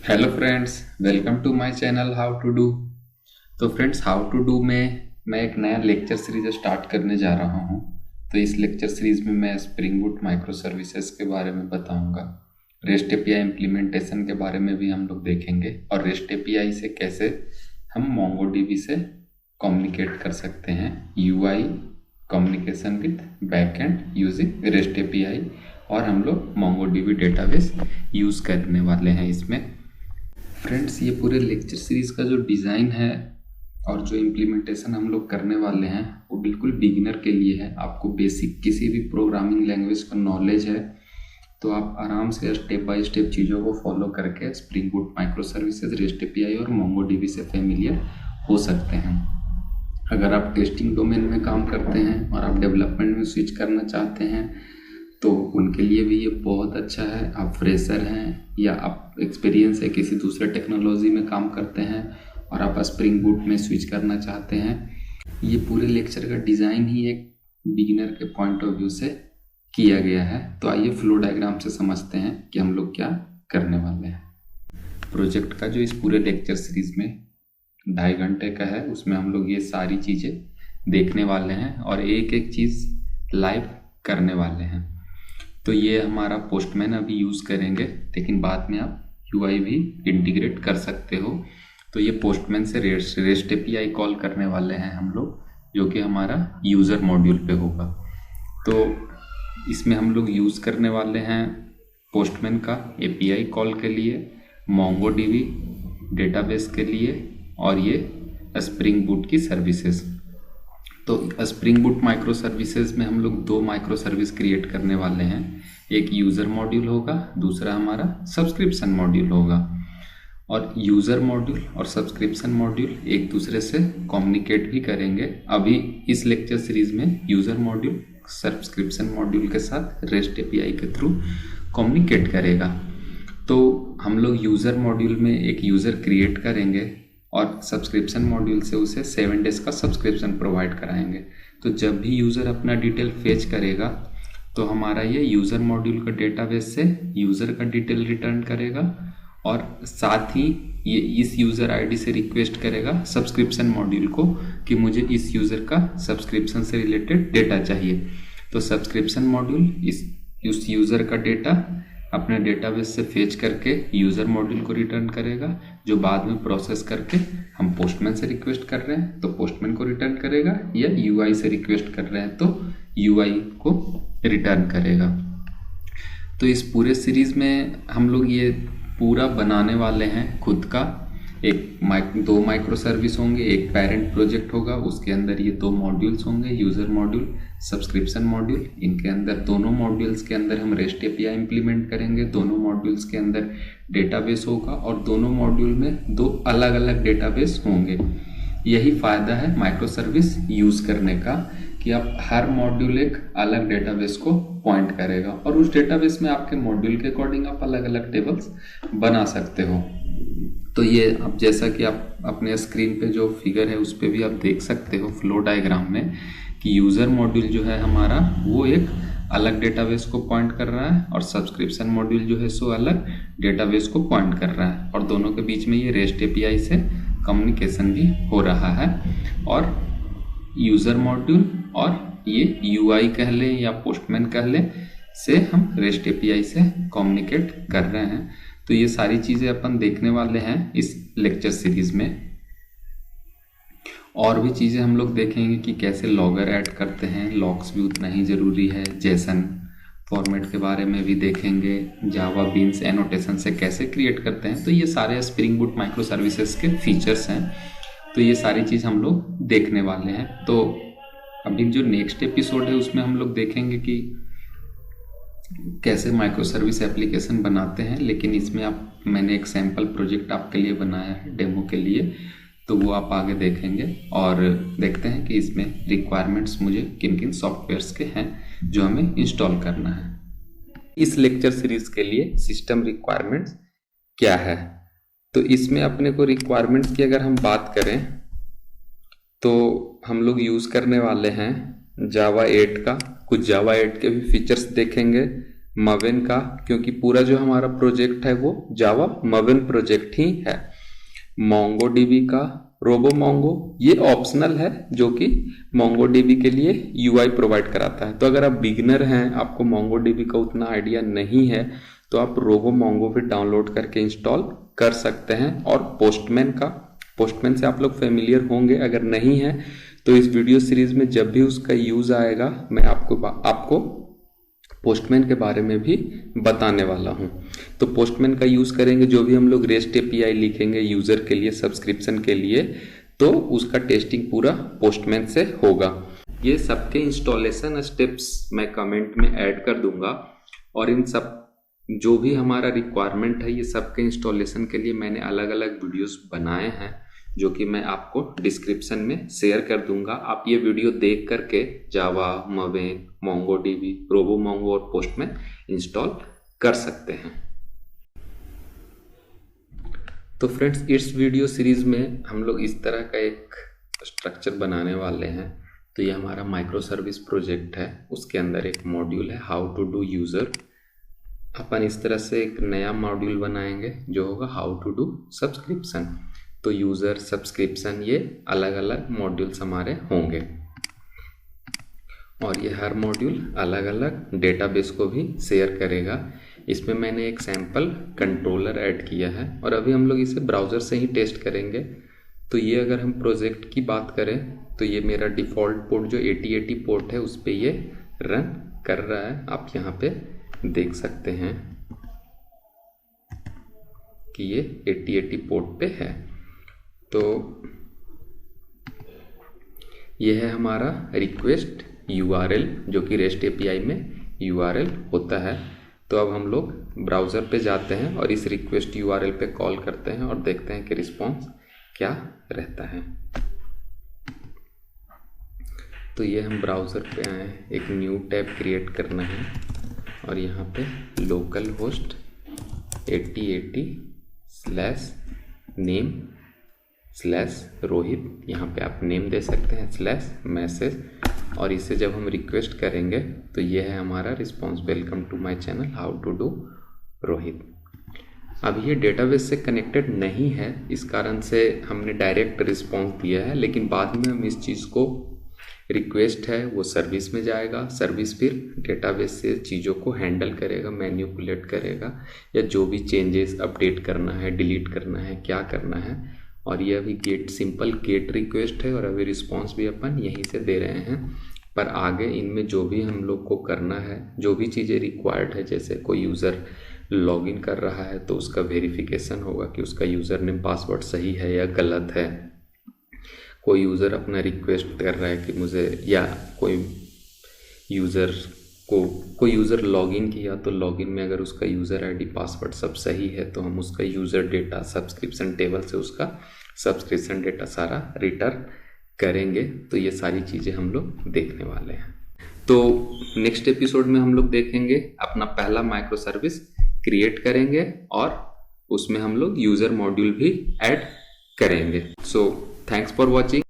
Hello friends, welcome to my channel how to do. तो friends, how to do में मैं एक नया लेक्चर सीरीज स्टार्ट करने जा रहा हूं। तो इस लेक्चर सीरीज में मैं स्प्रिंग बूट माइक्रो सर्विसेज के बारे में बताऊंगा। रेस्ट एपीआई इम्प्लीमेंटेशन के बारे में भी हम लोग देखेंगे और रेस्ट एपीआई से कैसे हम मोंगोडीबी से कम्युनिकेट कर सकते हैं। UI communication with backend using rest API, और हम लोग मोंगोडीबी डेटाबेस यूज़ करने वाले हैं इसमें। फ्रेंड्स, ये पूरे लेक्चर सीरीज का जो डिज़ाइन है और जो इम्प्लीमेंटेशन हम लोग करने वाले हैं वो बिल्कुल बिगिनर के लिए है। आपको बेसिक किसी भी प्रोग्रामिंग लैंग्वेज का नॉलेज है तो आप आराम से स्टेप बाय स्टेप चीज़ों को फॉलो करके spring boot micro services, rest API और मोंगोडीबी से फेमिलियर हो सकते हैं। अगर आप टेस्टिंग डोमेन में काम करते हैं और आप डेवलपमेंट में स्विच करना चाहते हैं तो उनके लिए भी ये बहुत अच्छा है। आप फ्रेशर हैं या आप एक्सपीरियंस है किसी दूसरे टेक्नोलॉजी में काम करते हैं और आप स्प्रिंग बूट में स्विच करना चाहते हैं, ये पूरे लेक्चर का डिज़ाइन ही एक बिगिनर के पॉइंट ऑफ व्यू से किया गया है। तो आइए फ्लो डायग्राम से समझते हैं कि हम लोग क्या करने वाले हैं। प्रोजेक्ट का जो इस पूरे लेक्चर सीरीज में 2.5 घंटे का है, उसमें हम लोग ये सारी चीज़ें देखने वाले हैं और एक एक चीज़ लाइव करने वाले हैं। तो ये हमारा पोस्टमैन अभी यूज़ करेंगे, लेकिन बाद में आप यूआई भी इंटीग्रेट कर सकते हो। तो ये पोस्टमैन से रेस्ट एपीआई कॉल करने वाले हैं हम लोग, जो कि हमारा यूज़र मॉड्यूल पे होगा। तो इसमें हम लोग यूज़ करने वाले हैं पोस्टमैन का एपीआई कॉल के लिए, मोंगोडीबी डेटाबेस के लिए और ये स्प्रिंग बूट की सर्विसेज। तो स्प्रिंग बूट माइक्रो सर्विसेज में हम लोग 2 माइक्रो सर्विस क्रिएट करने वाले हैं। एक यूज़र मॉड्यूल होगा, दूसरा हमारा सब्सक्रिप्शन मॉड्यूल होगा। और यूज़र मॉड्यूल और सब्सक्रिप्शन मॉड्यूल एक दूसरे से कम्युनिकेट भी करेंगे। अभी इस लेक्चर सीरीज में यूज़र मॉड्यूल सब्सक्रिप्शन मॉड्यूल के साथ रेस्ट एपीआई के थ्रू कम्युनिकेट करेगा। तो हम लोग यूज़र मॉड्यूल में एक यूज़र क्रिएट करेंगे और सब्सक्रिप्शन मॉड्यूल से उसे 7 डेज़ का सब्सक्रिप्शन प्रोवाइड कराएंगे। तो जब भी यूज़र अपना डिटेल फेच करेगा तो हमारा ये यूज़र मॉड्यूल का डेटाबेस से यूज़र का डिटेल रिटर्न करेगा और साथ ही ये इस यूज़र आईडी से रिक्वेस्ट करेगा सब्सक्रिप्शन मॉड्यूल को कि मुझे इस यूज़र का सब्सक्रिप्शन से रिलेटेड डेटा चाहिए। तो सब्सक्रिप्शन मॉड्यूल उस यूज़र का डेटा अपने डेटाबेस से फेच करके यूज़र मॉड्यूल को रिटर्न करेगा, जो बाद में प्रोसेस करके हम पोस्टमैन से रिक्वेस्ट कर रहे हैं तो पोस्टमैन को रिटर्न करेगा, या यूआई से रिक्वेस्ट कर रहे हैं तो यूआई को रिटर्न करेगा। तो इस पूरे सीरीज़ में हम लोग ये पूरा बनाने वाले हैं खुद का। 2 माइक्रो सर्विस होंगे, एक पेरेंट प्रोजेक्ट होगा, उसके अंदर ये 2 मॉड्यूल्स होंगे, यूज़र मॉड्यूल, सब्सक्रिप्शन मॉड्यूल। इनके अंदर दोनों मॉड्यूल्स के अंदर हम रेस्ट एपीआई इम्प्लीमेंट करेंगे, दोनों मॉड्यूल्स के अंदर डेटाबेस होगा और दोनों मॉड्यूल में 2 अलग अलग डेटाबेस होंगे। यही फ़ायदा है माइक्रो सर्विस यूज़ करने का कि आप हर मॉड्यूल एक अलग डेटाबेस को पॉइंट करेगा और उस डेटाबेस में आपके मॉड्यूल के अकॉर्डिंग आप अलग अलग टेबल्स बना सकते हो। तो ये अब जैसा कि आप अपने स्क्रीन पे जो फिगर है उस पर भी आप देख सकते हो फ्लो डायग्राम में कि यूज़र मॉड्यूल जो है हमारा वो एक अलग डेटाबेस को पॉइंट कर रहा है और सब्सक्रिप्शन मॉड्यूल जो है सो अलग डेटाबेस को पॉइंट कर रहा है, और दोनों के बीच में ये रेस्ट एपीआई से कम्युनिकेशन भी हो रहा है। और यूज़र मॉड्यूल और ये यूआई कह लें या पोस्टमैन कह लें से हम रेस्ट एपीआई से कम्युनिकेट कर रहे हैं। तो ये सारी चीज़ें अपन देखने वाले हैं इस लेक्चर सीरीज में। और भी चीज़ें हम लोग देखेंगे कि कैसे लॉगर ऐड करते हैं, लॉग्स भी उतना ही ज़रूरी है, जेसन फॉर्मेट के बारे में भी देखेंगे, जावा बीन्स एनोटेशन से कैसे क्रिएट करते हैं। तो ये सारे स्प्रिंग बूट माइक्रो सर्विसेज के फीचर्स हैं। तो ये सारी चीज़ हम लोग देखने वाले हैं। तो अभी जो नेक्स्ट एपिसोड है उसमें हम लोग देखेंगे कि कैसे माइक्रो सर्विस एप्लीकेशन बनाते हैं, लेकिन इसमें मैंने एक सैम्पल प्रोजेक्ट आपके लिए बनाया है डेमो के लिए, तो वो आप आगे देखेंगे और देखते हैं कि इसमें रिक्वायरमेंट्स मुझे किन किन सॉफ्टवेयर्स के हैं जो हमें इंस्टॉल करना है। इस लेक्चर सीरीज के लिए सिस्टम रिक्वायरमेंट्स क्या है, तो इसमें अपने को रिक्वायरमेंट्स की अगर हम बात करें तो हम लोग यूज़ करने वाले हैं जावा 8 का। कुछ जावा 8 के भी फीचर्स देखेंगे, मवेन का, क्योंकि पूरा जो हमारा प्रोजेक्ट है वो जावा मवेन प्रोजेक्ट ही है। मोंगोडीबी का रोबोमोंगो, ये ऑप्शनल है जो कि मोंगोडीबी के लिए यूआई प्रोवाइड कराता है। तो अगर आप बिगिनर हैं, आपको मोंगोडीबी का उतना आइडिया नहीं है, तो आप रोबोमोंगो भी डाउनलोड करके इंस्टॉल कर सकते हैं। और पोस्टमैन से आप लोग फेमिलियर होंगे, अगर नहीं है तो इस वीडियो सीरीज में जब भी उसका यूज आएगा मैं आपको पोस्टमैन के बारे में भी बताने वाला हूं। तो पोस्टमैन का यूज करेंगे, जो भी हम लोग रेस्ट एपीआई लिखेंगे यूजर के लिए सब्सक्रिप्शन के लिए, तो उसका टेस्टिंग पूरा पोस्टमैन से होगा। ये सबके इंस्टॉलेशन स्टेप्स मैं कमेंट में ऐड कर दूंगा, और इन सब जो भी हमारा रिक्वायरमेंट है, ये सबके इंस्टॉलेशन के लिए मैंने अलग अलग वीडियोस बनाए हैं, जो कि मैं आपको डिस्क्रिप्शन में शेयर कर दूंगा। आप ये वीडियो देख करके जावा, मवेन, मोंगोडीबी, रोबोमोंगो और पोस्टमैन इंस्टॉल कर सकते हैं। तो फ्रेंड्स, इस वीडियो सीरीज में हम लोग इस तरह का एक स्ट्रक्चर बनाने वाले हैं। तो ये हमारा माइक्रो सर्विस प्रोजेक्ट है, उसके अंदर एक मॉड्यूल है हाउ टू डू यूजर। अपन इस तरह से एक नया मॉड्यूल बनाएंगे जो होगा हाउ टू डू सब्सक्रिप्शन। तो यूजर, सब्सक्रिप्शन, ये अलग अलग मॉड्यूल्स हमारे होंगे, और ये हर मॉड्यूल अलग अलग डेटाबेस को भी शेयर करेगा। इसमें मैंने एक सैंपल कंट्रोलर ऐड किया है, और अभी हम लोग इसे ब्राउज़र से ही टेस्ट करेंगे। तो ये अगर हम प्रोजेक्ट की बात करें तो ये मेरा डिफ़ॉल्ट पोर्ट जो 8080 पोर्ट है उस पर ये रन कर रहा है। आप यहाँ पे देख सकते हैं कि ये 8080 पोर्ट पे है। तो ये है हमारा रिक्वेस्ट URL, जो कि रेस्ट एपीआई में URL होता है। तो अब हम लोग ब्राउज़र पे जाते हैं और इस रिक्वेस्ट URL पे कॉल करते हैं और देखते हैं कि रिस्पॉन्स क्या रहता है। तो ये हम ब्राउज़र पे आए, एक न्यू टैब क्रिएट करना है, और यहाँ पे लोकल होस्ट 8080/name/रोहित, यहाँ पे आप नेम दे सकते हैं /मैसेज, और इसे जब हम रिक्वेस्ट करेंगे तो ये है हमारा response, welcome to my channel how to do Rohit. अब ये डेटाबेस से कनेक्टेड नहीं है, इस कारण से हमने डायरेक्ट रिस्पॉन्स दिया है, लेकिन बाद में हम इस चीज़ को, रिक्वेस्ट है वो सर्विस में जाएगा, सर्विस फिर डेटाबेस से चीज़ों को हैंडल करेगा, मैनिपुलेट करेगा, या जो भी चेंजेस अपडेट करना है, डिलीट करना है, क्या करना है। और ये अभी सिंपल गेट रिक्वेस्ट है, और अभी रिस्पॉन्स भी अपन यहीं से दे रहे हैं। पर आगे इनमें जो भी हम लोग को करना है, जो भी चीज़ें रिक्वायर्ड है, जैसे कोई यूज़र लॉगिन कर रहा है तो उसका वेरिफिकेशन होगा कि उसका यूज़र नेम पासवर्ड सही है या गलत है। कोई यूज़र अपना रिक्वेस्ट कर रहा है कि मुझे, या कोई यूज़र लॉगिन किया, तो लॉगिन में अगर उसका यूज़र आईडी पासवर्ड सब सही है तो हम उसका यूज़र डेटा सब्सक्रिप्शन टेबल से उसका सब्सक्रिप्शन डेटा सारा रिटर्न करेंगे। तो ये सारी चीज़ें हम लोग देखने वाले हैं। तो नेक्स्ट एपिसोड में हम लोग देखेंगे, अपना पहला माइक्रो सर्विस क्रिएट करेंगे और उसमें हम लोग यूज़र मॉड्यूल भी ऐड करेंगे। So thanks for watching.